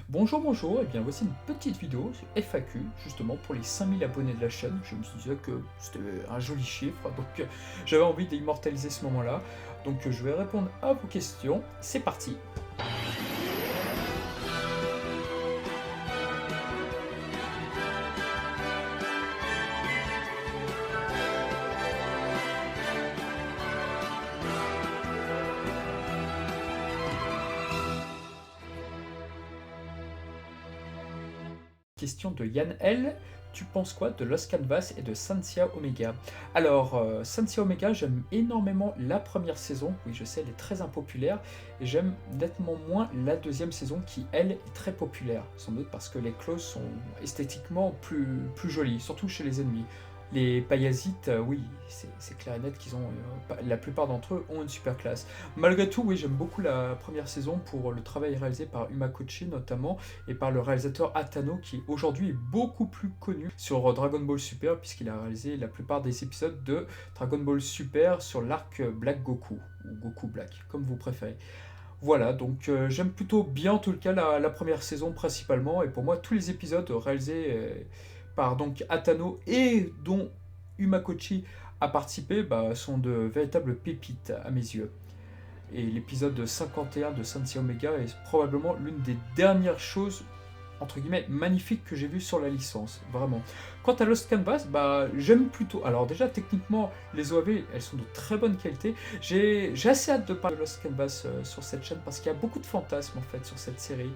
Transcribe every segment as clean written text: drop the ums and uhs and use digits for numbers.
Bonjour, bonjour, et bien voici une petite vidéo FAQ justement pour les 5000 abonnés de la chaîne. Je me suis dit que c'était un joli chiffre, donc j'avais envie d'immortaliser ce moment-là. Donc je vais répondre à vos questions. C'est parti. Question de Yann L. Tu penses quoi de Lost Canvas et de Sancia Omega? Alors, Sancia Omega, j'aime énormément la première saison. Oui, je sais, elle est très impopulaire. Et j'aime nettement moins la deuxième saison qui, elle, est très populaire. Sans doute parce que les clauses sont esthétiquement plus jolies, surtout chez les ennemis. Les Payasites, oui, c'est clair et net qu'ils ont. La plupart d'entre eux ont une super classe. Malgré tout, oui, j'aime beaucoup la première saison pour le travail réalisé par Umakochi notamment et par le réalisateur Atano qui aujourd'hui est beaucoup plus connu sur Dragon Ball Super puisqu'il a réalisé la plupart des épisodes de Dragon Ball Super sur l'arc Black Goku ou Goku Black, comme vous préférez. Voilà, donc j'aime plutôt bien en tout cas la première saison principalement et pour moi tous les épisodes réalisés par donc Atano et dont Umakochi a participé sont de véritables pépites à mes yeux. Et l'épisode 51 de Sancia Omega est probablement l'une des dernières choses entre guillemets magnifiques que j'ai vues sur la licence, vraiment. Quant à Lost Canvas, j'aime plutôt. Alors déjà techniquement les OAV elles sont de très bonne qualité. J'ai assez hâte de parler de Lost Canvas sur cette chaîne parce qu'il y a beaucoup de fantasmes en fait sur cette série.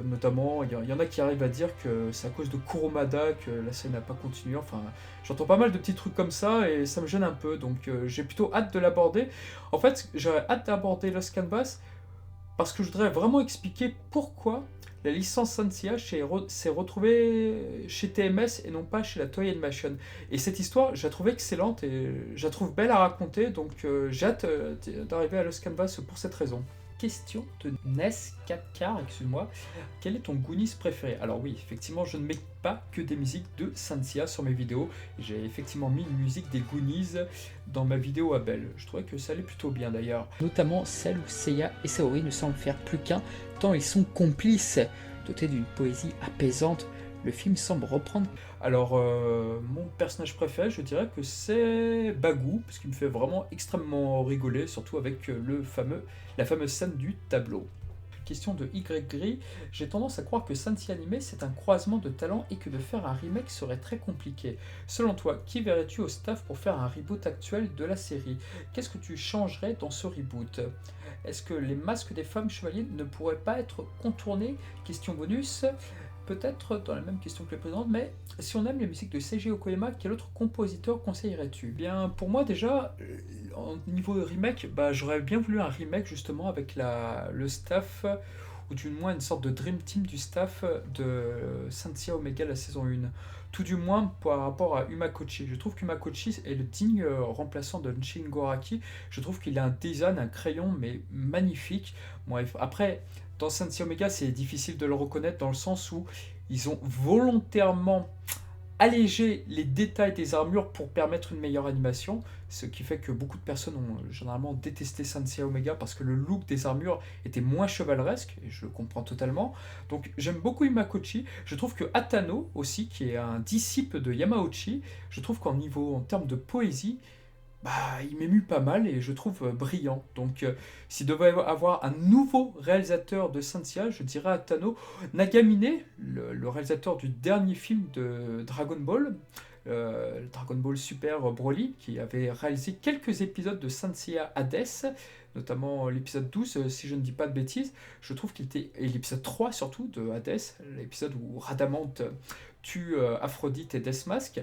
Notamment, il y en a qui arrivent à dire que c'est à cause de Kurumada que la série n'a pas continué. Enfin, j'entends pas mal de petits trucs comme ça et ça me gêne un peu. Donc j'ai plutôt hâte de l'aborder. En fait, j'aurais hâte d'aborder Lost Canvas parce que je voudrais vraiment expliquer pourquoi la licence Sancia s'est retrouvée chez TMS et non pas chez la Toei Animation. Et cette histoire, je la trouve excellente et je la trouve belle à raconter, donc j'ai hâte d'arriver à Lost Canvas pour cette raison. Question de Ness 4Car, excuse-moi. Quel est ton Goonies préféré? Alors oui, effectivement, je ne mets pas que des musiques de Sancia sur mes vidéos. J'ai effectivement mis une musique des Goonies dans ma vidéo à Belle. Je trouvais que ça allait plutôt bien d'ailleurs. Notamment celle où Seiya et Saori ne semblent faire plus qu'un, tant ils sont complices. Doté d'une poésie apaisante, le film semble reprendre. Alors, mon personnage préféré, je dirais que c'est Bagou, parce qu'il me fait vraiment extrêmement rigoler, surtout avec la fameuse scène du tableau. Question de Y Gris, j'ai tendance à croire que Sancia Anime c'est un croisement de talents et que de faire un remake serait très compliqué. Selon toi, qui verrais-tu au staff pour faire un reboot actuel de la série? Qu'est-ce que tu changerais dans ce reboot? Est-ce que les masques des femmes chevaliers ne pourraient pas être contournés? Question bonus, peut-être dans la même question que les précédentes, mais si on aime les musiques de Seiji Okoyama, quel autre compositeur conseillerais-tu? Bien, pour moi déjà, au niveau remake, j'aurais bien voulu un remake justement avec le staff, ou du moins une sorte de dream team du staff de Sancia Omega la saison 1. Tout du moins par rapport à Umakochi. Je trouve qu'Umakochi est le digne remplaçant de Nshin Goraki. Je trouve qu'il a un design, un crayon, mais magnifique. Bref, après, dans Sancia Omega, c'est difficile de le reconnaître dans le sens où ils ont volontairement allégé les détails des armures pour permettre une meilleure animation, ce qui fait que beaucoup de personnes ont généralement détesté Sancia Omega parce que le look des armures était moins chevaleresque, et je le comprends totalement. Donc j'aime beaucoup Imakochi, je trouve que Atano aussi, qui est un disciple de Yamauchi, je trouve en termes de poésie, il m'émue pas mal et je trouve brillant. Donc, s'il devait avoir un nouveau réalisateur de Sancia, je dirais à Tano Nagamine, le réalisateur du dernier film de Dragon Ball, Dragon Ball Super Broly, qui avait réalisé quelques épisodes de Sancia Hades, notamment l'épisode 12, si je ne dis pas de bêtises. Je trouve qu'il était. Et l'épisode 3 surtout de Hades, l'épisode où Radamante tue Aphrodite et Deathmask.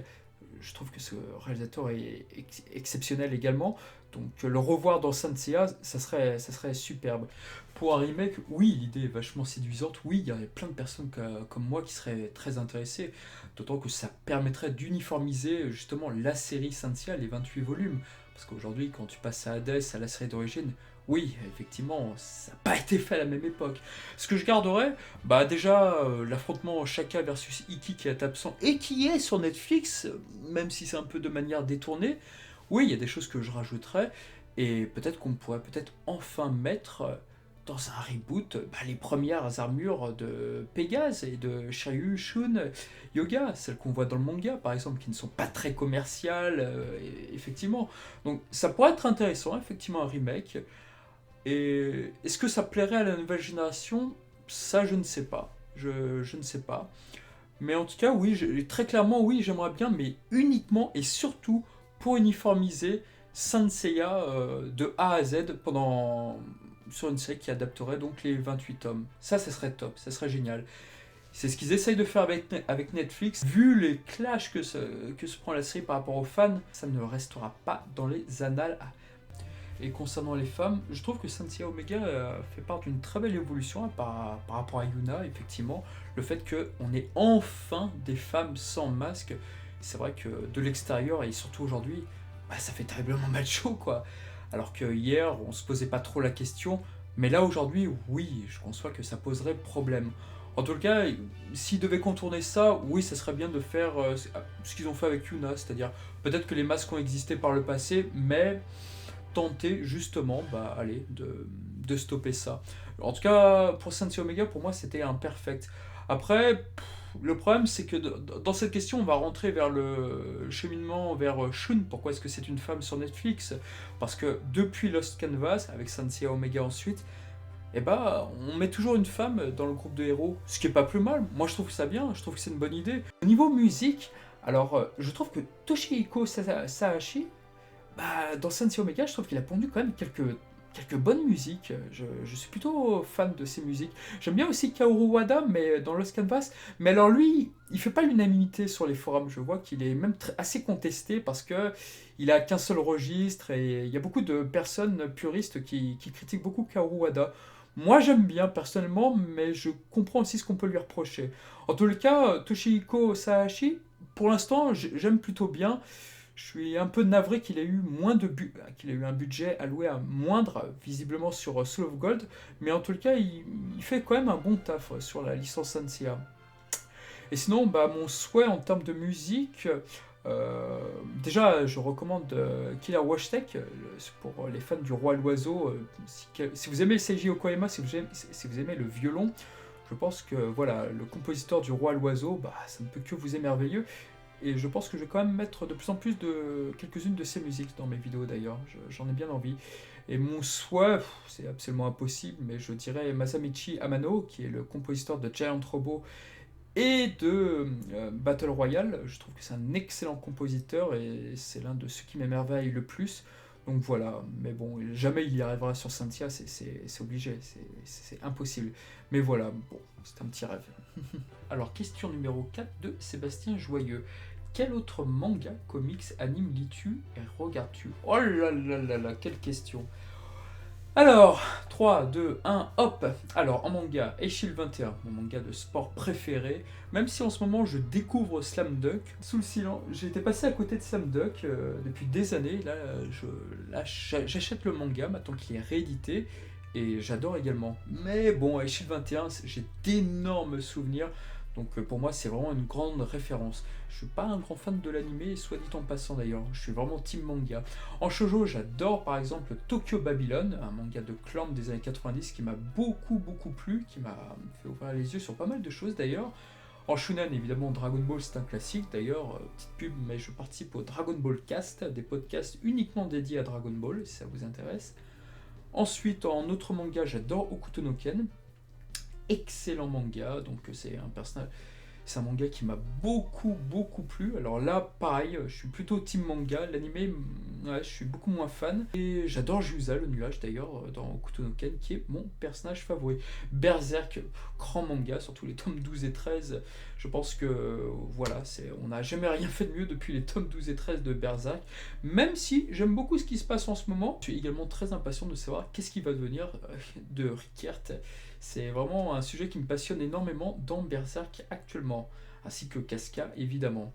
Je trouve que ce réalisateur est exceptionnel également. Donc le revoir dans Saint ça serait superbe. Pour un remake, oui, l'idée est vachement séduisante. Oui, il y aurait plein de personnes comme moi qui seraient très intéressées. D'autant que ça permettrait d'uniformiser justement la série Saint-Sia, les 28 volumes. Parce qu'aujourd'hui, quand tu passes à Hades, à la série d'origine, oui, effectivement, ça n'a pas été fait à la même époque. Ce que je garderais, déjà, l'affrontement Shaka versus Iki qui est absent et qui est sur Netflix, même si c'est un peu de manière détournée, oui, il y a des choses que je rajouterais, et peut-être qu'on pourrait peut-être enfin mettre dans un reboot les premières armures de Pégase et de Shiryu Shun Yoga, celles qu'on voit dans le manga par exemple, qui ne sont pas très commerciales, effectivement. Donc ça pourrait être intéressant, effectivement, un remake. Et est-ce que ça plairait à la nouvelle génération? Ça, je ne sais pas. Je ne sais pas. Mais en tout cas, oui, très clairement, oui, j'aimerais bien, mais uniquement et surtout pour uniformiser Saint Seiya de A à Z sur une série qui adapterait donc les 28 tomes. Ça serait top, ça serait génial. C'est ce qu'ils essayent de faire avec Netflix. Vu les clashs que se prend la série par rapport aux fans, ça ne restera pas dans les annales. Et concernant les femmes, je trouve que Sensei Omega fait part d'une très belle évolution par rapport à Yuna, effectivement. Le fait qu'on ait enfin des femmes sans masque, c'est vrai que de l'extérieur, et surtout aujourd'hui, ça fait terriblement macho, quoi. Alors que hier, on se posait pas trop la question, mais là, aujourd'hui, oui, je conçois que ça poserait problème. En tout cas, s'ils devaient contourner ça, oui, ça serait bien de faire ce qu'ils ont fait avec Yuna, c'est-à-dire peut-être que les masques ont existé par le passé, mais tenter justement de stopper ça. En tout cas, pour Sensei Omega, pour moi, c'était imperfect. Après, le problème, c'est que dans cette question, on va rentrer vers le cheminement vers Shun. Pourquoi est-ce que c'est une femme sur Netflix? Parce que depuis Lost Canvas, avec Sensei Omega ensuite, on met toujours une femme dans le groupe de héros, ce qui est pas plus mal. Moi, je trouve ça bien, je trouve que c'est une bonne idée. Au niveau musique, alors, je trouve que Toshihiko Sahashi, dans Sensei Omega, je trouve qu'il a pondu quand même quelques bonnes musiques. Je suis plutôt fan de ses musiques. J'aime bien aussi Kaoru Wada, mais dans Lost Canvas. Mais alors lui, il fait pas l'unanimité sur les forums. Je vois qu'il est même assez contesté parce que il a qu'un seul registre et il y a beaucoup de personnes puristes qui critiquent beaucoup Kaoru Wada. Moi, j'aime bien personnellement, mais je comprends aussi ce qu'on peut lui reprocher. En tout cas, Toshihiko Sahashi, pour l'instant, j'aime plutôt bien. Je suis un peu navré qu'il ait eu qu'il ait eu un budget alloué à moindre, visiblement sur Soul of Gold, mais en tout cas, il fait quand même un bon taf sur la licence Sanseiya. Et sinon, mon souhait en termes de musique, déjà, je recommande Killer Washtec pour les fans du Roi l'Oiseau. Si vous aimez Seiji Okoyama, si vous aimez le violon, je pense que voilà, le compositeur du Roi l'Oiseau, ça ne peut que vous émerveiller. Et je pense que je vais quand même mettre de plus en plus de quelques-unes de ces musiques dans mes vidéos d'ailleurs, j'en ai bien envie. Et mon souhait, c'est absolument impossible, mais je dirais Masamichi Amano, qui est le compositeur de Giant Robot et de Battle Royale. Je trouve que c'est un excellent compositeur et c'est l'un de ceux qui m'émerveille le plus. Donc voilà, mais bon, jamais il y arrivera sur Cynthia, c'est obligé, c'est impossible. Mais voilà, bon, c'est un petit rêve. Alors, question numéro 4 de Sébastien Joyeux. Quel autre manga, comics, anime lis-tu et regardes-tu? Oh là là là là, quelle question! Alors, 3, 2, 1, hop! Alors, en manga, Eishil 21, mon manga de sport préféré, même si en ce moment je découvre Slam Dunk, sous le silence, j'ai été passé à côté de Slam Dunk depuis des années, là j'achète le manga maintenant qu'il est réédité, et j'adore également. Mais bon, Eishil 21, j'ai d'énormes souvenirs, donc pour moi c'est vraiment une grande référence. Je suis pas un grand fan de l'anime, soit dit en passant d'ailleurs, je suis vraiment team manga. En shoujo, j'adore par exemple Tokyo Babylon, un manga de Clamp des années 90 qui m'a beaucoup plu, qui m'a fait ouvrir les yeux sur pas mal de choses d'ailleurs. En shonen, évidemment, Dragon Ball, c'est un classique. D'ailleurs, petite pub, mais je participe au Dragon Ball Cast, des podcasts uniquement dédiés à Dragon Ball, si ça vous intéresse. Ensuite, en autre manga, j'adore Hokuto no Ken. Excellent manga, donc c'est un manga qui m'a beaucoup plu. Alors là, pareil, je suis plutôt team manga. L'anime, ouais, je suis beaucoup moins fan. Et j'adore Jusa, le nuage d'ailleurs, dans Hokuto no Ken, qui est mon personnage favori. Berserk, grand manga, surtout les tomes 12 et 13. Je pense que, voilà, on n'a jamais rien fait de mieux depuis les tomes 12 et 13 de Berserk. Même si j'aime beaucoup ce qui se passe en ce moment, je suis également très impatient de savoir qu'est-ce qui va devenir de Rickert. C'est vraiment un sujet qui me passionne énormément dans Berserk actuellement, ainsi que Casca évidemment.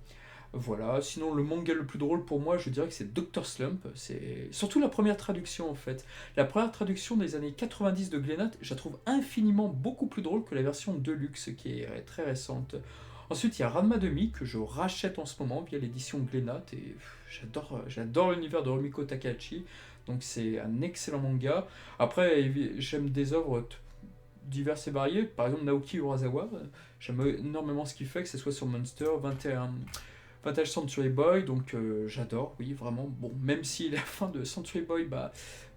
Voilà, sinon le manga le plus drôle pour moi, je dirais que c'est Dr. Slump, c'est surtout la première traduction en fait. La première traduction des années 90 de Glénat, je la trouve infiniment beaucoup plus drôle que la version Deluxe qui est très récente. Ensuite, il y a Ranma Demi que je rachète en ce moment via l'édition Glénat et j'adore l'univers de Rumiko Takahashi. Donc c'est un excellent manga. Après, j'aime des œuvres diverses et variées. Par exemple, Naoki Urasawa, j'aime énormément ce qu'il fait, que ce soit sur Monster, 21 Century Boy, donc j'adore, oui, vraiment. Bon, même si la fin de Century Boy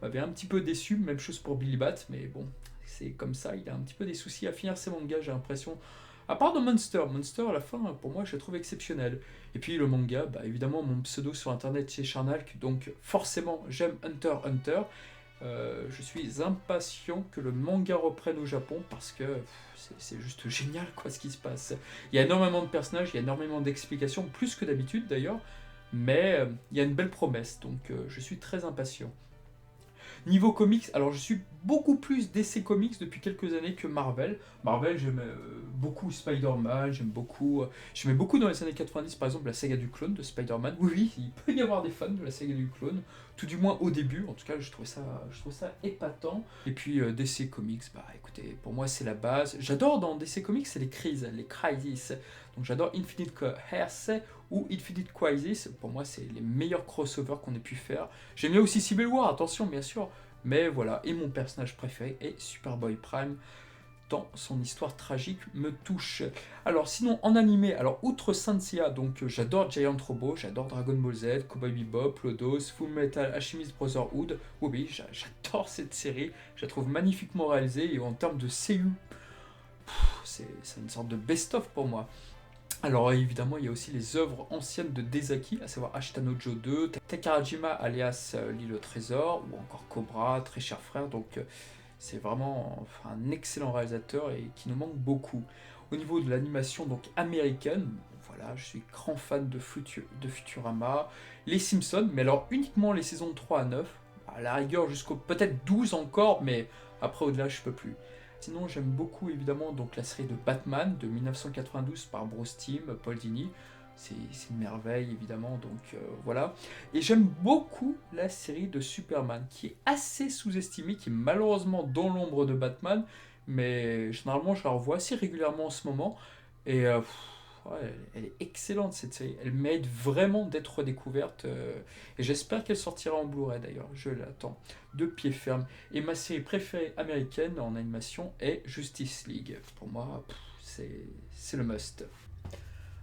m'avait un petit peu déçu, même chose pour Billy Bat, mais bon, c'est comme ça, il a un petit peu des soucis à finir ses mangas, j'ai l'impression. À part de Monster, à la fin, pour moi, je le trouve exceptionnel. Et puis le manga, bah, évidemment, mon pseudo sur internet c'est Charnalk, donc forcément, j'aime Hunter x Hunter. Je suis impatient que le manga reprenne au Japon parce que c'est juste génial quoi ce qui se passe. Il y a énormément de personnages, il y a énormément d'explications, plus que d'habitude d'ailleurs, mais il y a une belle promesse, donc je suis très impatient. Niveau comics, alors je suis beaucoup plus DC Comics depuis quelques années que Marvel. Marvel, j'aime beaucoup Spider-Man, j'aimais beaucoup dans les années 90 par exemple la saga du clone de Spider-Man. Oui, oui, il peut y avoir des fans de la saga du clone, tout du moins au début, en tout cas je trouve ça épatant. Et puis DC Comics, bah écoutez, pour moi c'est la base. J'adore dans DC Comics, c'est les crises, les crises. Donc j'adore Infinite Earths ou Infinite Crisis, pour moi c'est les meilleurs crossovers qu'on ait pu faire. J'aime bien aussi Civil War, attention bien sûr, mais voilà, et mon personnage préféré est Superboy Prime, tant son histoire tragique me touche. Alors sinon en animé, alors outre Saint Seiya, donc j'adore Giant Robot, j'adore Dragon Ball Z, Cowboy Bebop, Lodos, Full Metal Alchemist Brotherhood, oui, j'adore cette série, je la trouve magnifiquement réalisée, et en termes de seiyuu, c'est une sorte de best-of pour moi. Alors évidemment, il y a aussi les œuvres anciennes de Dezaki, à savoir Ashitanojo 2, Takarajima alias l'île au trésor, ou encore Cobra, Très cher frère, donc c'est vraiment un excellent réalisateur et qui nous manque beaucoup. Au niveau de l'animation donc américaine, voilà, je suis grand fan de Futurama, les Simpsons, mais alors uniquement les saisons de 3 à 9, à la rigueur jusqu'au peut-être 12 encore, mais après au-delà je peux plus. Sinon, j'aime beaucoup évidemment donc la série de Batman de 1992 par Bruce Timm, Paul Dini. C'est une merveille évidemment, donc voilà. Et j'aime beaucoup la série de Superman qui est assez sous-estimée, qui est malheureusement dans l'ombre de Batman, mais généralement je la revois assez régulièrement en ce moment. Et ouais, elle est excellente cette série, elle mérite vraiment d'être redécouverte. Et j'espère qu'elle sortira en Blu-ray d'ailleurs, je l'attends de pied ferme. Et ma série préférée américaine en animation est Justice League. Pour moi, c'est le must.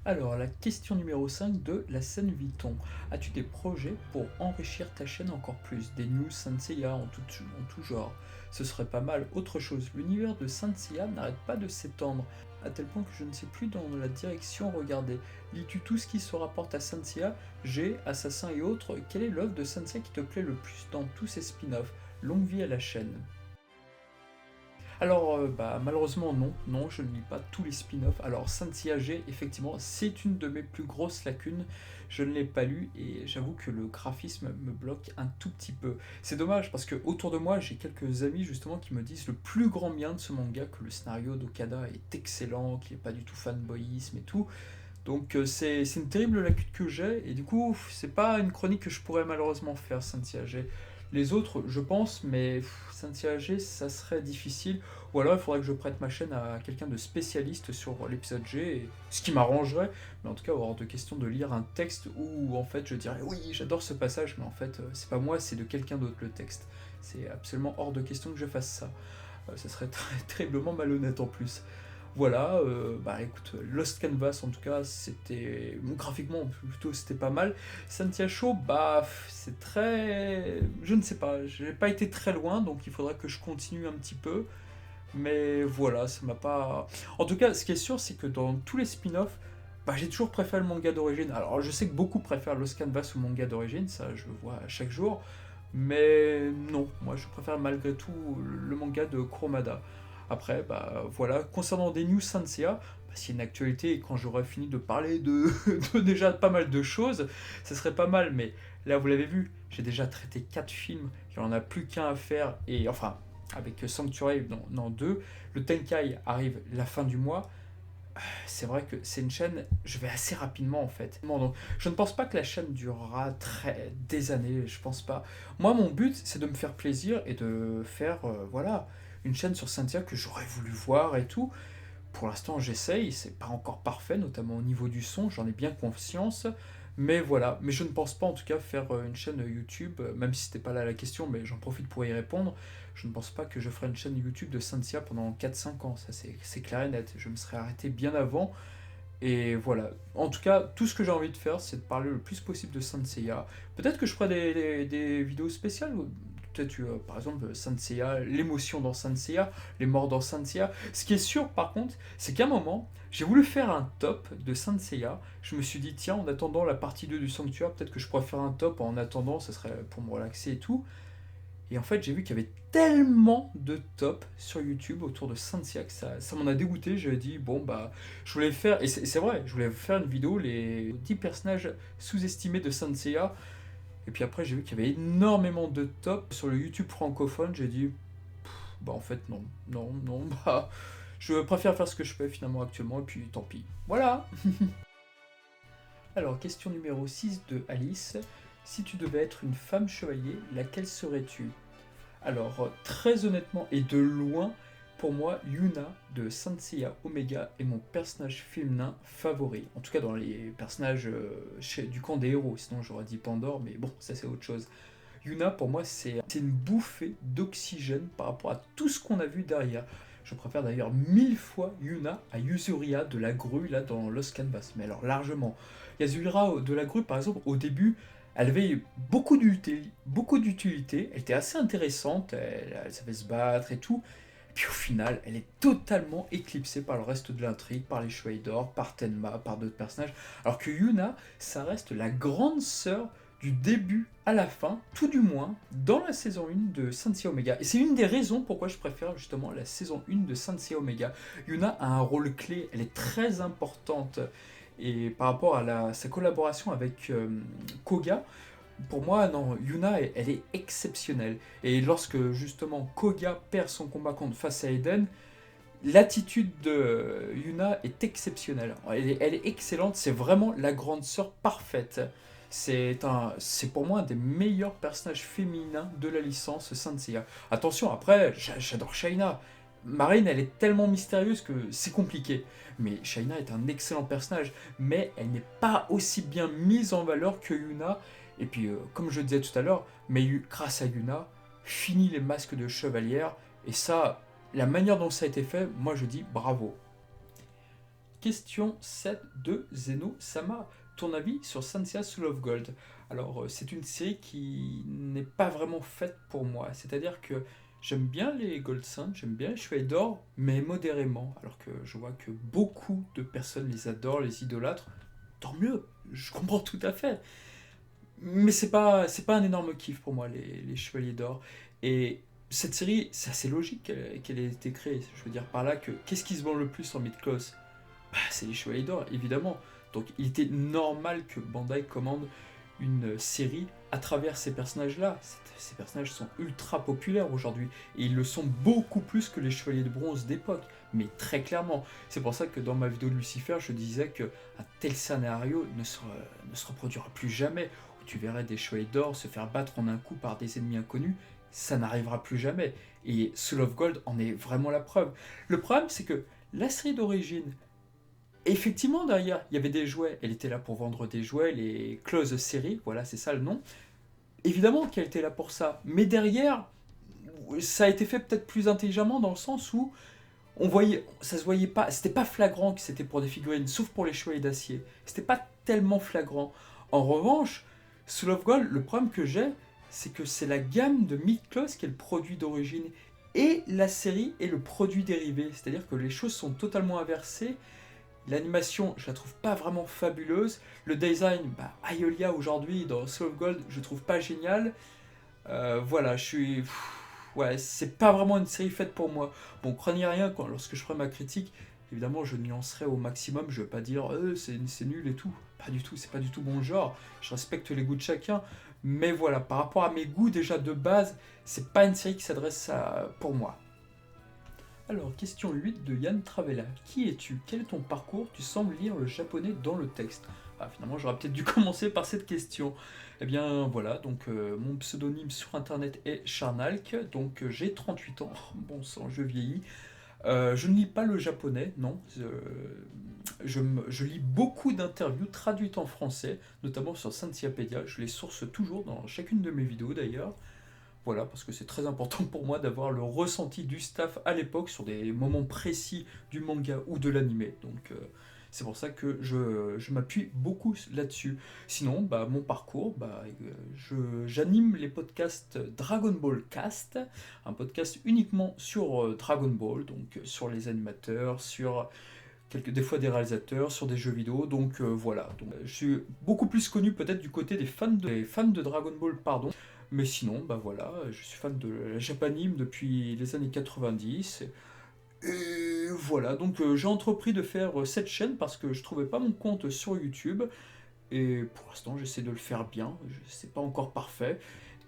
Alors, la question numéro 5 de la scène Vuitton. As-tu des projets pour enrichir ta chaîne encore plus? Des news Saint Seiya en tout genre? Ce serait pas mal. Autre chose, l'univers de Saint Seiya n'arrête pas de s'étendre, à tel point que je ne sais plus dans la direction regarder. Lis-tu tout ce qui se rapporte à Saint Seiya, G, Assassin et autres? Quelle est l'œuvre de Saint Seiya qui te plaît le plus dans tous ces spin-offs? Longue vie à la chaîne. Alors, malheureusement, non, je ne lis pas tous les spin-offs. Alors, Saint Seiya G, effectivement, c'est une de mes plus grosses lacunes. Je ne l'ai pas lu et j'avoue que le graphisme me bloque un tout petit peu. C'est dommage parce que autour de moi, j'ai quelques amis justement qui me disent le plus grand bien de ce manga, que le scénario d'Okada est excellent, qu'il n'est pas du tout fanboyisme et tout. Donc, c'est une terrible lacune que j'ai et du coup, c'est pas une chronique que je pourrais malheureusement faire, Saint Seiya G. Les autres, je pense, mais Saint G, ça serait difficile. Ou alors, il faudrait que je prête ma chaîne à quelqu'un de spécialiste sur l'épisode G, ce qui m'arrangerait. Mais en tout cas, hors de question de lire un texte où, en fait, je dirais oui, j'adore ce passage, mais en fait, c'est pas moi, c'est de quelqu'un d'autre le texte. C'est absolument hors de question que je fasse ça. Ça serait terriblement malhonnête en plus. Voilà, écoute, Lost Canvas en tout cas, c'était graphiquement plutôt c'était pas mal. Santiago, c'est très, je ne sais pas, j'ai pas été très loin, donc il faudra que je continue un petit peu. Mais voilà, ça m'a pas. En tout cas, ce qui est sûr, c'est que dans tous les spin-offs, j'ai toujours préféré le manga d'origine. Alors, je sais que beaucoup préfèrent Lost Canvas au manga d'origine, ça je le vois chaque jour. Mais non, moi je préfère malgré tout le manga de Kurumada. Après, voilà, concernant des news Saint Seiya, s'il y a une actualité et quand j'aurai fini de parler de déjà pas mal de choses, ça serait pas mal. Mais là, vous l'avez vu, j'ai déjà traité 4 films, il n'y en a plus qu'un à faire. Et enfin, avec Sanctuary dans 2, le Tenkai arrive la fin du mois. C'est vrai que c'est une chaîne, je vais assez rapidement en fait. Bon, donc, je ne pense pas que la chaîne durera des années, je pense pas. Moi, mon but, c'est de me faire plaisir et de faire, voilà, une chaîne sur Cynthia que j'aurais voulu voir et tout. Pour l'instant, j'essaye, c'est pas encore parfait, notamment au niveau du son, j'en ai bien conscience. Mais voilà, mais je ne pense pas en tout cas faire une chaîne YouTube, même si c'était pas là la question, mais j'en profite pour y répondre. Je ne pense pas que je ferai une chaîne YouTube de Saint Seiya pendant 4 5 ans, ça c'est clair et net. Je me serais arrêté bien avant. Et voilà. En tout cas, tout ce que j'ai envie de faire, c'est de parler le plus possible de Saint Seiya. Peut-être que je ferai des vidéos spéciales. Peut-être, par exemple, Saint Seiya, l'émotion dans Saint Seiya, les morts dans Saint Seiya. Ce qui est sûr, par contre, c'est qu'à un moment, j'ai voulu faire un top de Saint Seiya. Je me suis dit, tiens, en attendant la partie 2 du Sanctuaire, peut-être que je pourrais faire un top en attendant, ça serait pour me relaxer et tout. Et en fait, j'ai vu qu'il y avait tellement de tops sur YouTube autour de Saint Seiya que ça m'en a dégoûté. J'ai dit, bon, bah, je voulais faire, et c'est vrai, je voulais faire une vidéo, les 10 personnages sous-estimés de Saint Seiya. Et puis après, j'ai vu qu'il y avait énormément de tops sur le YouTube francophone. J'ai dit, bah, en fait, non, non, non, bah, je préfère faire ce que je fais finalement actuellement, et puis tant pis. Voilà. Alors, question numéro 6 de Alice. Si tu devais être une femme chevalier, laquelle serais-tu? Alors, très honnêtement et de loin, pour moi, Yuna de Saint Seiya Omega est mon personnage féminin favori. En tout cas, dans les personnages du camp des héros. Sinon, j'aurais dit Pandore, mais bon, ça c'est autre chose. Yuna, pour moi, c'est une bouffée d'oxygène par rapport à tout ce qu'on a vu derrière. Je préfère d'ailleurs 1000 fois Yuna à Yuzuriha de la grue, là, dans Lost Canvas. Mais alors, largement. Yuzuriha de la grue, par exemple, au début, elle avait beaucoup d'utilité, elle était assez intéressante, elle savait se battre et tout. Et puis au final, elle est totalement éclipsée par le reste de l'intrigue, par les Chevaliers d'Or, par Tenma, par d'autres personnages. Alors que Yuna, ça reste la grande sœur du début à la fin, tout du moins, dans la saison 1 de Saint Seiya Omega. Et c'est une des raisons pourquoi je préfère justement la saison 1 de Saint Seiya Omega. Yuna a un rôle clé, elle est très importante. Et par rapport à sa collaboration avec Koga, pour moi, non, Yuna, elle est exceptionnelle. Et lorsque justement Koga perd son combat contre face à Eden, l'attitude de Yuna est exceptionnelle. Elle est excellente, c'est vraiment la grande sœur parfaite. C'est pour moi un des meilleurs personnages féminins de la licence Saint Seiya. Attention, après, j'adore Shaina. Marine, elle est tellement mystérieuse que c'est compliqué. Mais Shaina est un excellent personnage, mais elle n'est pas aussi bien mise en valeur que Yuna. Et puis, comme je disais tout à l'heure, mais grâce à Yuna, fini les masques de chevalière. Et ça, la manière dont ça a été fait, moi je dis bravo. Question 7 de Zeno Sama. Ton avis sur Saint Seiya Soul of Gold? Alors, c'est une série qui n'est pas vraiment faite pour moi. C'est-à-dire que j'aime bien les Gold Saints, j'aime bien les Chevaliers d'Or, mais modérément. Alors que je vois que beaucoup de personnes les adorent, les idolâtrent. Tant mieux, je comprends tout à fait. Mais c'est pas un énorme kiff pour moi, les Chevaliers d'Or. Et cette série, c'est assez logique qu'elle ait été créée. Je veux dire par là que qu'est-ce qui se vend le plus en mid-close? Bah, c'est les Chevaliers d'Or, évidemment. Donc il était normal que Bandai commande une série à travers ces personnages-là. Ces personnages sont ultra populaires aujourd'hui, et ils le sont beaucoup plus que les Chevaliers de Bronze d'époque, mais très clairement. C'est pour ça que dans ma vidéo de Lucifer, je disais qu'un tel scénario ne se reproduira plus jamais, où tu verrais des Chevaliers d'Or se faire battre en un coup par des ennemis inconnus. Ça n'arrivera plus jamais. Et Soul of Gold en est vraiment la preuve. Le problème, c'est que la série d'origine, effectivement, derrière, il y avait des jouets. Elle était là pour vendre des jouets, les close séries, voilà, c'est ça le nom. Évidemment qu'elle était là pour ça. Mais derrière, ça a été fait peut-être plus intelligemment dans le sens où ça se voyait pas, c'était pas flagrant que c'était pour des figurines, sauf pour les chevaliers d'acier. C'était pas tellement flagrant. En revanche, Soul of Gold, le problème que j'ai, c'est que c'est la gamme de Mid-Close qui est le produit d'origine. Et la série est le produit dérivé. C'est-à-dire que les choses sont totalement inversées. L'animation, je la trouve pas vraiment fabuleuse. Le design, Aeolia aujourd'hui dans Soul of Gold, je trouve pas génial. Voilà, je suis. Ouais, c'est pas vraiment une série faite pour moi. Bon, craignez rien, lorsque je ferai ma critique, évidemment, je nuancerai au maximum. Je vais pas dire c'est nul et tout. Pas du tout, c'est pas du tout mon genre. Je respecte les goûts de chacun. Mais voilà, par rapport à mes goûts déjà de base, c'est pas une série qui s'adresse pour moi. Alors, question 8 de Yann Travella. Qui es-tu? Quel est ton parcours? Tu sembles lire le japonais dans le texte. Finalement, j'aurais peut-être dû commencer par cette question. Eh bien, voilà, donc mon pseudonyme sur internet est Charnalk, donc j'ai 38 ans. Bon sang, je vieillis. Je ne lis pas le japonais, non. Je lis beaucoup d'interviews traduites en français, notamment sur Scientiapédia. Je les source toujours dans chacune de mes vidéos d'ailleurs. Voilà, parce que c'est très important pour moi d'avoir le ressenti du staff à l'époque sur des moments précis du manga ou de l'anime. Donc c'est pour ça que je m'appuie beaucoup là-dessus. Sinon, bah, mon parcours, bah, j'anime les podcasts Dragon Ball Cast, un podcast uniquement sur Dragon Ball, donc sur les animateurs, sur des fois des réalisateurs, sur des jeux vidéo, donc voilà. Donc, je suis beaucoup plus connu peut-être du côté des fans de Dragon Ball, pardon. Mais sinon, bah voilà, je suis fan de la Japanime depuis les années 90. Et voilà, donc j'ai entrepris de faire cette chaîne parce que je trouvais pas mon compte sur YouTube. Et pour l'instant, j'essaie de le faire bien. C'est pas encore parfait.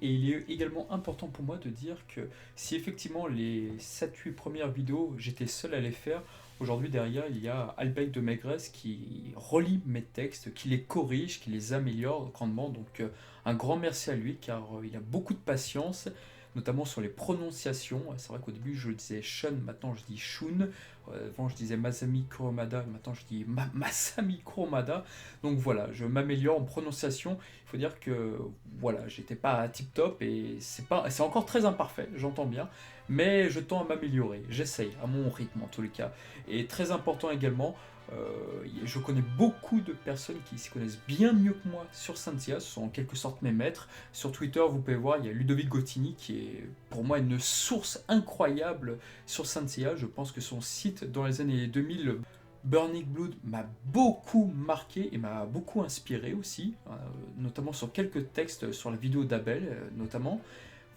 Et il est également important pour moi de dire que si effectivement les 7-8 premières vidéos, j'étais seul à les faire, aujourd'hui derrière, il y a Albec de Maigresse qui relit mes textes, qui les corrige, qui les améliore grandement. Donc un grand merci à lui car il a beaucoup de patience, notamment sur les prononciations. C'est vrai qu'au début je disais Shun, maintenant je dis Shun. Avant je disais Masami Kurumada, maintenant je dis Masami Kurumada. Donc voilà, je m'améliore en prononciation. Il faut dire que voilà, j'étais pas tip top et c'est encore très imparfait, j'entends bien, mais je tends à m'améliorer. J'essaye à mon rythme en tous les cas. Et très important également, je connais beaucoup de personnes qui s'y connaissent bien mieux que moi sur Saint-Sia, ce sont en quelque sorte mes maîtres. Sur Twitter, vous pouvez voir, il y a Ludovic Gottini qui est pour moi une source incroyable sur Saint-Sia. Je pense que son site dans les années 2000, Burning Blood, m'a beaucoup marqué et m'a beaucoup inspiré aussi, notamment sur quelques textes sur la vidéo d'Abel notamment.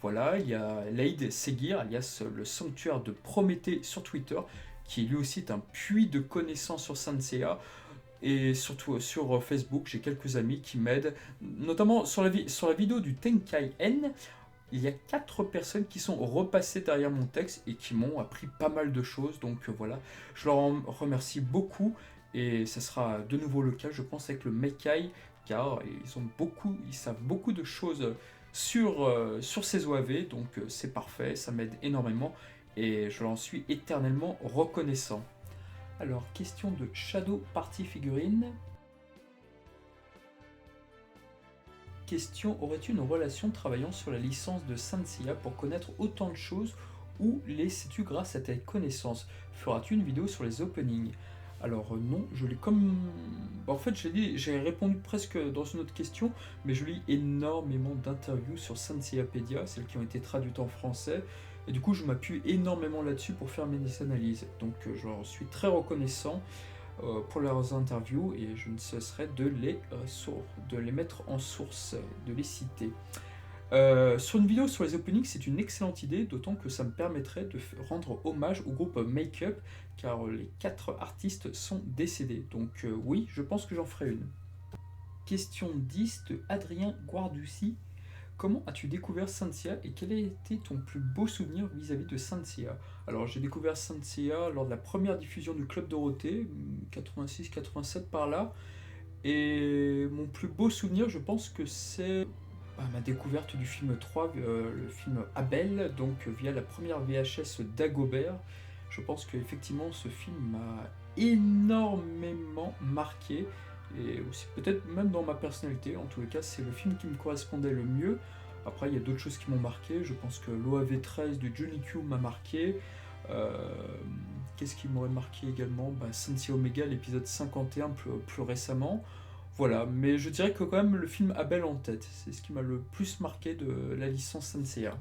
Voilà, il y a Laïd Seguir, alias le sanctuaire de Prométhée sur Twitter, qui lui aussi est un puits de connaissances sur Saint-Seiya. Et surtout sur Facebook, j'ai quelques amis qui m'aident, notamment sur la vidéo du Tenkai N. Il y a 4 personnes qui sont repassées derrière mon texte et qui m'ont appris pas mal de choses. Donc voilà, je leur en remercie beaucoup. Et ça sera de nouveau le cas, je pense, avec le Mekai, car ils savent beaucoup de choses sur ces OAV. Donc c'est parfait, ça m'aide énormément. Et je l'en suis éternellement reconnaissant. Alors, question de Shadow Party Figurine. Question, aurais-tu une relation travaillant sur la licence de Saint-Seiya pour connaître autant de choses ou les sais-tu grâce à tes connaissances? Feras-tu une vidéo sur les openings? Alors non, je lis comme... En fait, j'ai répondu presque dans une autre question, mais je lis énormément d'interviews sur Saint-Seiyapédia, celles qui ont été traduites en français, et du coup je m'appuie énormément là-dessus pour faire mes analyses. Donc je leur suis très reconnaissant pour leurs interviews et je ne cesserai de les mettre en source, de les citer. Sur une vidéo sur les openings, c'est une excellente idée, d'autant que ça me permettrait de rendre hommage au groupe Make Up, car les 4 artistes sont décédés. Donc oui, je pense que j'en ferai une. Question 10 de Adrien Guardussi. Comment as-tu découvert Saint-Seiya et quel a été ton plus beau souvenir vis-à-vis de Saint-Seiya? Alors j'ai découvert Saint-Seiya lors de la première diffusion du Club Dorothée, 86-87 par là, et mon plus beau souvenir, je pense que c'est ma découverte du film 3, le film Abel, donc via la première VHS d'Agobert. Je pense qu'effectivement ce film m'a énormément marqué, et aussi peut-être même dans ma personnalité. En tous les cas, c'est le film qui me correspondait le mieux. Après, il y a d'autres choses qui m'ont marqué. Je pense que l'OAV 13 de Johnny Q m'a marqué. Qu'est-ce qui m'aurait marqué également? Sensei Omega, l'épisode 51 plus récemment. Voilà, mais je dirais que quand même le film Abel en tête, c'est ce qui m'a le plus marqué de la licence Saint-Seiya.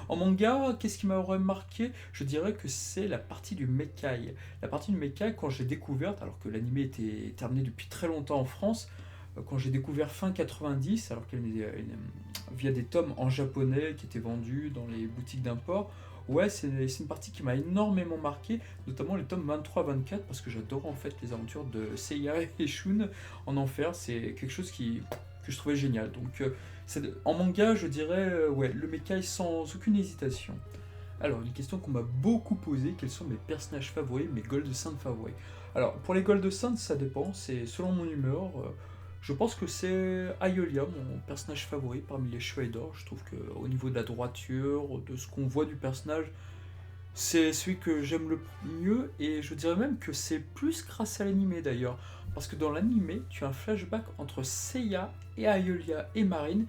En manga, qu'est-ce qui m'aurait marqué? Je dirais que c'est la partie du Mekai. La partie du Mekai, quand j'ai découverte, alors que l'anime était terminé depuis très longtemps en France, quand j'ai découvert fin 90, alors qu'elle via des tomes en japonais qui étaient vendus dans les boutiques d'import, ouais, c'est une partie qui m'a énormément marqué, notamment les tomes 23-24, parce que j'adorais en fait les aventures de Seiya et Shun en enfer, c'est quelque chose que je trouvais génial. Donc en manga, je dirais ouais, le Mekai sans aucune hésitation. Alors, une question qu'on m'a beaucoup posée, quels sont mes personnages favoris, mes Gold Saint favoris? Alors, pour les Gold Saint, ça dépend, c'est selon mon humeur. Je pense que c'est Aeolia, mon personnage favori parmi les Chevaliers d'Or. Je trouve qu'au niveau de la droiture, de ce qu'on voit du personnage, C'est celui que j'aime le mieux et je dirais même que c'est plus grâce à l'animé d'ailleurs. Parce que dans l'animé, tu as un flashback entre Seiya et Aeolia et Marine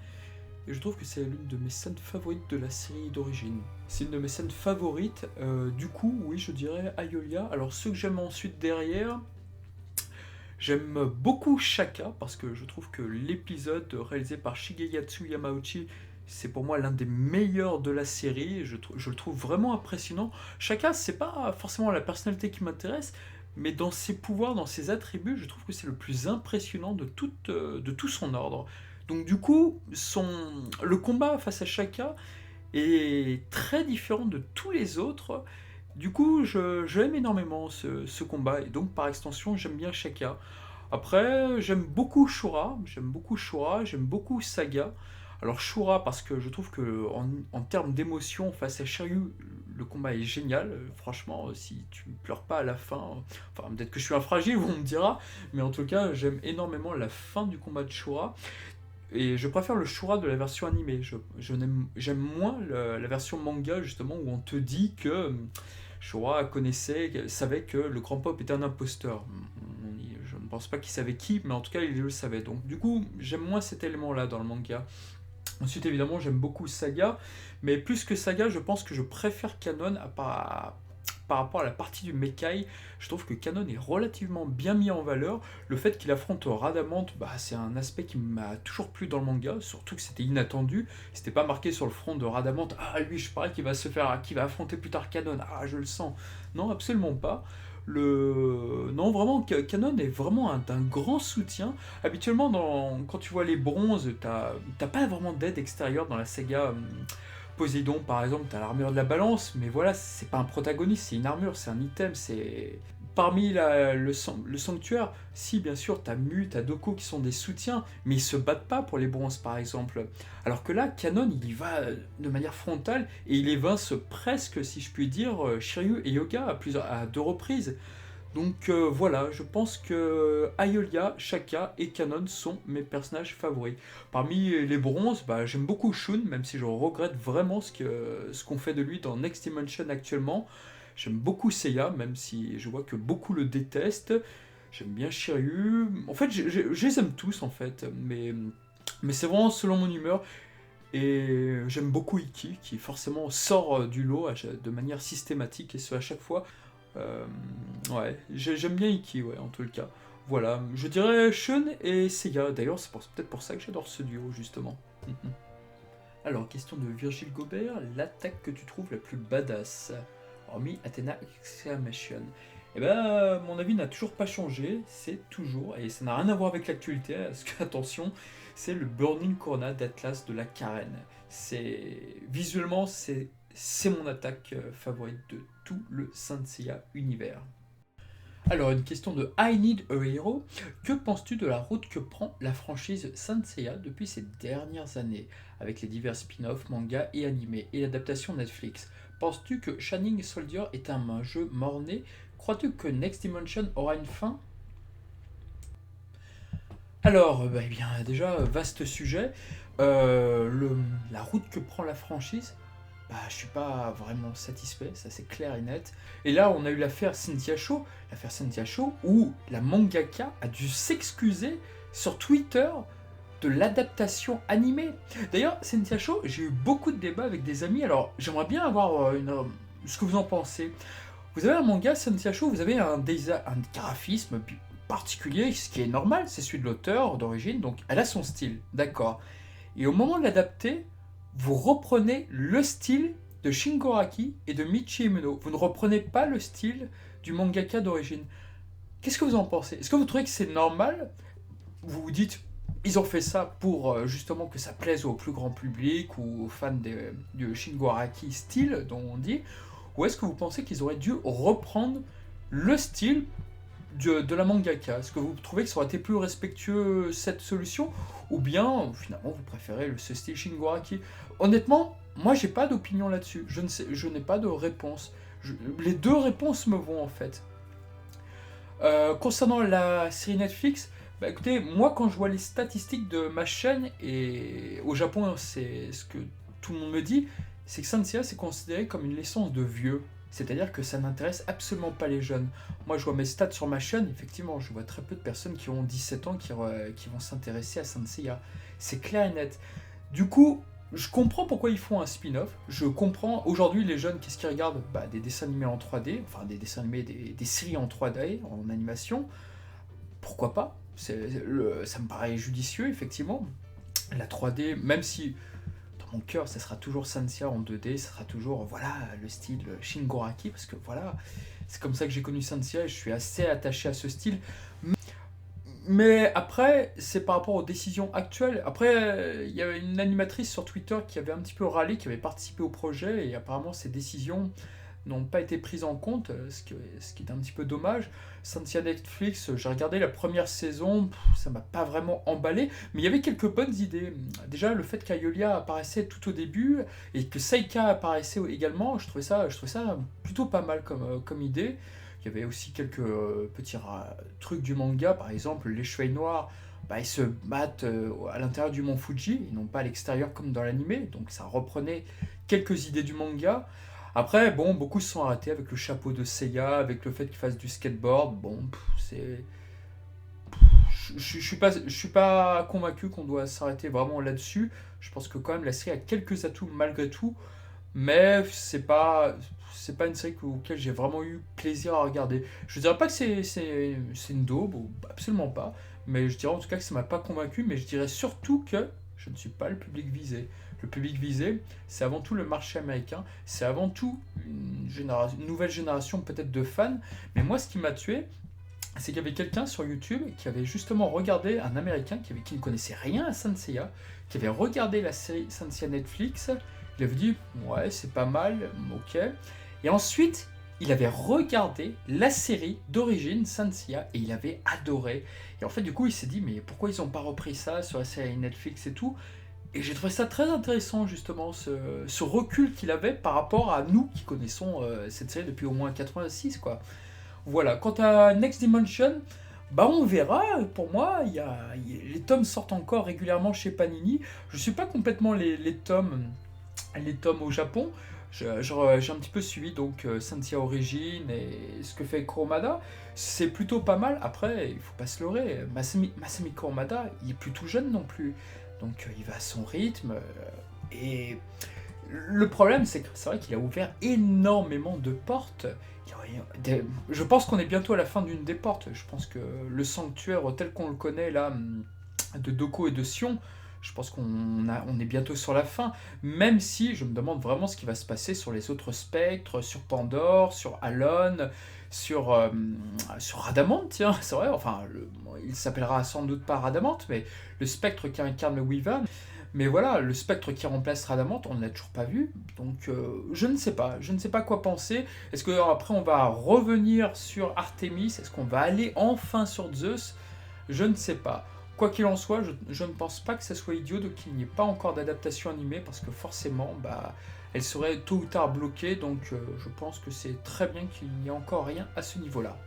et je trouve que c'est l'une de mes scènes favorites de la série d'origine. C'est une de mes scènes favorites, du coup, oui, je dirais Aeolia. Alors, ceux que j'aime ensuite derrière, j'aime beaucoup Shaka, parce que je trouve que l'épisode réalisé par Shigeyatsu Yamauchi, c'est pour moi l'un des meilleurs de la série. Je le trouve vraiment impressionnant. Shaka, c'est pas forcément la personnalité qui m'intéresse, mais dans ses pouvoirs, dans ses attributs, je trouve que c'est le plus impressionnant de tout son ordre. Donc du coup, le combat face à Shaka est très différent de tous les autres. Du coup, j'aime énormément ce combat, et donc par extension, j'aime bien Shaka. Après, j'aime beaucoup Shura, j'aime beaucoup Saga. Alors Shura, parce que je trouve que en termes d'émotion face à Shiryu, le combat est génial. Franchement, si tu pleures pas à la fin, enfin peut-être que je suis un fragile, on me dira, mais en tout cas, j'aime énormément la fin du combat de Shura. Et je préfère le Shura de la version animée. J'aime moins la version manga, justement, où on te dit que Shura savait que le Grand Pop était un imposteur. Je ne pense pas qu'il savait qui, mais en tout cas, il le savait. Donc, du coup, j'aime moins cet élément-là dans le manga. Ensuite, évidemment, j'aime beaucoup Saga, mais plus que Saga, je pense que je préfère Kanon par rapport à la partie du Mekai. Je trouve que Kanon est relativement bien mis en valeur. Le fait qu'il affronte Radamante, c'est un aspect qui m'a toujours plu dans le manga, surtout que c'était inattendu. C'était pas marqué sur le front de Radamante, ah lui, je parie qu'il va affronter plus tard Kanon, ah je le sens. Non, absolument pas. Non, vraiment, Kanon est vraiment d'un grand soutien. Habituellement, quand tu vois les bronzes, t'as pas vraiment d'aide extérieure dans la saga. Poséidon, par exemple, t'as l'armure de la balance, mais voilà, c'est pas un protagoniste, c'est une armure, c'est un item, c'est... Parmi le sanctuaire, si bien sûr, t'as Mu, t'as Doko qui sont des soutiens, mais ils se battent pas pour les bronzes, par exemple. Alors que là, Kanon, il y va de manière frontale, et il évince presque, si je puis dire, Shiryu et Yoga à 2 reprises. Donc voilà, je pense que Aeolia, Shaka et Kanon sont mes personnages favoris. Parmi les bronzes, j'aime beaucoup Shun, même si je regrette vraiment ce qu'on fait de lui dans Next Dimension actuellement. J'aime beaucoup Seiya, même si je vois que beaucoup le détestent. J'aime bien Shiryu. En fait, je les aime tous, en fait. Mais c'est vraiment selon mon humeur. Et j'aime beaucoup Iki, qui forcément sort du lot de manière systématique, et ce à chaque fois. Euh, ouais, j'aime bien Iki, ouais, en tout cas. Voilà, je dirais Shun et Seiya. D'ailleurs, c'est peut-être pour ça que j'adore ce duo, justement. Alors, question de Virgile Gobert, l'attaque que tu trouves la plus badass, hormis Athena Exclamation. Eh ben, mon avis n'a toujours pas changé, c'est toujours, et ça n'a rien à voir avec l'actualité, parce que, attention, c'est le Burning Corona d'Atlas de la Carène. Visuellement, c'est mon attaque favorite de tout le Saint Seiya univers. Alors, une question de I Need a Hero. Que penses-tu de la route que prend la franchise Saint Seiya depuis ces dernières années, avec les divers spin-offs, mangas et animés, et l'adaptation Netflix? Penses-tu que Shining Soldier est un jeu mort-né? Crois-tu que Next Dimension aura une fin? Alors, eh bien, déjà, vaste sujet. La route que prend la franchise, je suis pas vraiment satisfait, ça c'est clair et net. Et là, on a eu l'affaire Cynthia Shaw, où la mangaka a dû s'excuser sur Twitter de l'adaptation animée. D'ailleurs, Cynthia Shaw, j'ai eu beaucoup de débats avec des amis, alors j'aimerais bien avoir ce que vous en pensez. Vous avez un manga, Cynthia Shaw, vous avez un graphisme particulier, ce qui est normal, c'est celui de l'auteur d'origine, donc elle a son style, d'accord. Et au moment de l'adapter, vous reprenez le style de Shingo Araki et de Michi Ueno. Vous ne reprenez pas le style du mangaka d'origine. Qu'est-ce que vous en pensez? Est-ce que vous trouvez que c'est normal? Vous vous dites, ils ont fait ça pour justement que ça plaise au plus grand public ou aux fans du Shingo Araki style dont on dit? Ou est-ce que vous pensez qu'ils auraient dû reprendre le style de la mangaka? Est-ce que vous trouvez que ça aurait été plus respectueux cette solution? Ou bien, finalement, vous préférez ce style Shingo Araki? Honnêtement, moi, j'ai pas d'opinion là-dessus. Je n'ai pas de réponse. Les deux réponses me vont, en fait. Concernant la série Netflix, écoutez, moi, quand je vois les statistiques de ma chaîne, et au Japon, c'est ce que tout le monde me dit, c'est que Saint Seiya, c'est considéré comme une licence de vieux. C'est-à-dire que ça n'intéresse absolument pas les jeunes. Moi, je vois mes stats sur ma chaîne, effectivement, je vois très peu de personnes qui ont 17 ans qui vont s'intéresser à Saint Seiya. C'est clair et net. Du coup, je comprends pourquoi ils font un spin-off. Je comprends, aujourd'hui, les jeunes, qu'est-ce qu'ils regardent? Bah, des dessins animés en 3D, enfin des dessins animés, des séries en 3D, en animation. Pourquoi pas? Ça me paraît judicieux, effectivement. La 3D, même si dans mon cœur, ça sera toujours Sanseiya en 2D, ça sera toujours, voilà, le style Shingoraki, parce que voilà, c'est comme ça que j'ai connu Sanseiya et je suis assez attaché à ce style. Mais après, c'est par rapport aux décisions actuelles. Après, il y avait une animatrice sur Twitter qui avait un petit peu râlé, qui avait participé au projet, et apparemment ces décisions n'ont pas été prises en compte, ce qui est un petit peu dommage. Sanseiya Netflix, j'ai regardé la première saison, ça m'a pas vraiment emballé, mais il y avait quelques bonnes idées. Déjà, le fait qu'Ayolia apparaissait tout au début, et que Seika apparaissait également, je trouvais ça plutôt pas mal comme idée. Il y avait aussi quelques petits trucs du manga, par exemple, les cheveux noirs, bah, ils se battent à l'intérieur du mont Fuji, et non pas à l'extérieur comme dans l'animé, donc ça reprenait quelques idées du manga. Après, bon, beaucoup se sont arrêtés avec le chapeau de Seiya, avec le fait qu'il fasse du skateboard. Bon, c'est. Je suis pas convaincu qu'on doit s'arrêter vraiment là-dessus. Je pense que quand même la série a quelques atouts malgré tout, mais c'est pas une série auquel j'ai vraiment eu plaisir à regarder. Je dirais pas que c'est une daube, ou absolument pas, mais je dirais en tout cas que ça m'a pas convaincu, mais je dirais surtout que je ne suis pas le public visé. Le public visé, c'est avant tout le marché américain, c'est avant tout une nouvelle génération peut-être de fans, mais moi ce qui m'a tué, c'est qu'il y avait quelqu'un sur YouTube qui avait justement regardé, un américain qui ne connaissait rien à Saint Seiya, qui avait regardé la série Saint Seiya Netflix, il avait dit ouais c'est pas mal, ok, et ensuite il avait regardé la série d'origine Saint Seiya et il avait adoré, et en fait du coup il s'est dit mais pourquoi ils n'ont pas repris ça sur la série Netflix et tout, et j'ai trouvé ça très intéressant justement, ce recul qu'il avait par rapport à nous qui connaissons cette série depuis au moins 86 quoi. Voilà, quant à Next Dimension, bah on verra, pour moi, les tomes sortent encore régulièrement chez Panini. Je suis pas complètement les tomes au Japon. J'ai un petit peu suivi donc Sanseiya Origin et ce que fait Kurumada. C'est plutôt pas mal. Après, il faut pas se leurrer, Masami Kurumada, il est plus tout jeune non plus. Donc il va à son rythme. Et le problème, c'est que c'est vrai qu'il a ouvert énormément de portes. Je pense qu'on est bientôt à la fin d'une des portes. Je pense que le sanctuaire tel qu'on le connaît là, de Doko et de Sion, je pense on est bientôt sur la fin. Même si je me demande vraiment ce qui va se passer sur les autres spectres, sur Pandore, sur Alon, sur Radamant, tiens, c'est vrai. Enfin, il s'appellera sans doute pas Radamant, mais le spectre qui incarne le Weavan. Mais voilà, le spectre qui remplace Radamant, on ne l'a toujours pas vu, donc je ne sais pas quoi penser. Est-ce que après on va revenir sur Artemis? Est-ce qu'on va aller enfin sur Zeus? Je ne sais pas. Quoi qu'il en soit, je ne pense pas que ça soit idiot de qu'il n'y ait pas encore d'adaptation animée, parce que forcément, bah, elle serait tôt ou tard bloquée, donc je pense que c'est très bien qu'il n'y ait encore rien à ce niveau-là.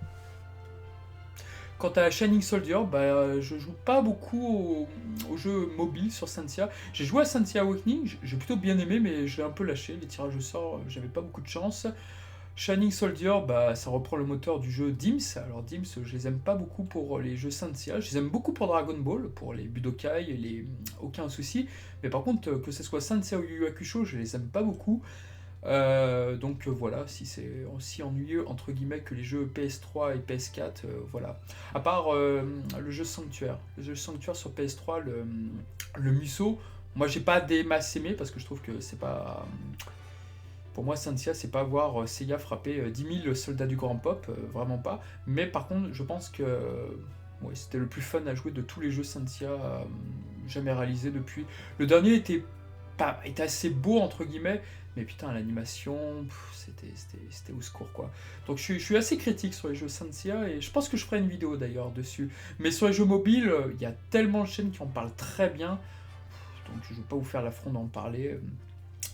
Quant à Shining Soldier, bah, je joue pas beaucoup aux jeux mobiles sur Sanseiya. J'ai joué à Sanseiya Awakening, j'ai plutôt bien aimé, mais j'ai un peu lâché. Les tirages au sort, j'avais pas beaucoup de chance. Shining Soldier, bah, ça reprend le moteur du jeu Dims. Alors Dims, je les aime pas beaucoup pour les jeux Sanseiya. Je les aime beaucoup pour Dragon Ball, pour les Budokai, aucun souci. Mais par contre, que ce soit Sanseiya ou Yu Yu Hakusho, je les aime pas beaucoup. Donc voilà, si c'est aussi ennuyeux entre guillemets que les jeux PS3 et PS4, voilà. À part le jeu Sanctuaire. Le jeu Sanctuaire sur PS3, le Muso, moi j'ai pas des masses aimé parce que je trouve que c'est pas. Pour moi, Sanseiya, c'est pas voir Seiya frapper 10 000 soldats du Grand Pop, vraiment pas. Mais par contre, je pense que ouais, c'était le plus fun à jouer de tous les jeux Sanseiya jamais réalisés depuis. Le dernier était assez beau entre guillemets, mais putain l'animation c'était au secours quoi. Donc je suis assez critique sur les jeux Sanseiya et je pense que je ferai une vidéo d'ailleurs dessus. Mais sur les jeux mobiles, il y a tellement de chaînes qui en parlent très bien, donc je ne vais pas vous faire l'affront d'en parler.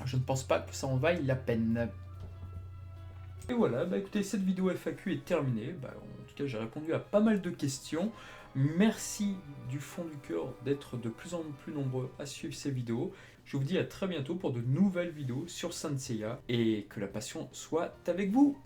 Je ne pense pas que ça en vaille la peine. Et voilà, bah écoutez, cette vidéo FAQ est terminée. Bah, en tout cas, j'ai répondu à pas mal de questions. Merci du fond du cœur d'être de plus en plus nombreux à suivre ces vidéos. Je vous dis à très bientôt pour de nouvelles vidéos sur Saint Seiya et que la passion soit avec vous.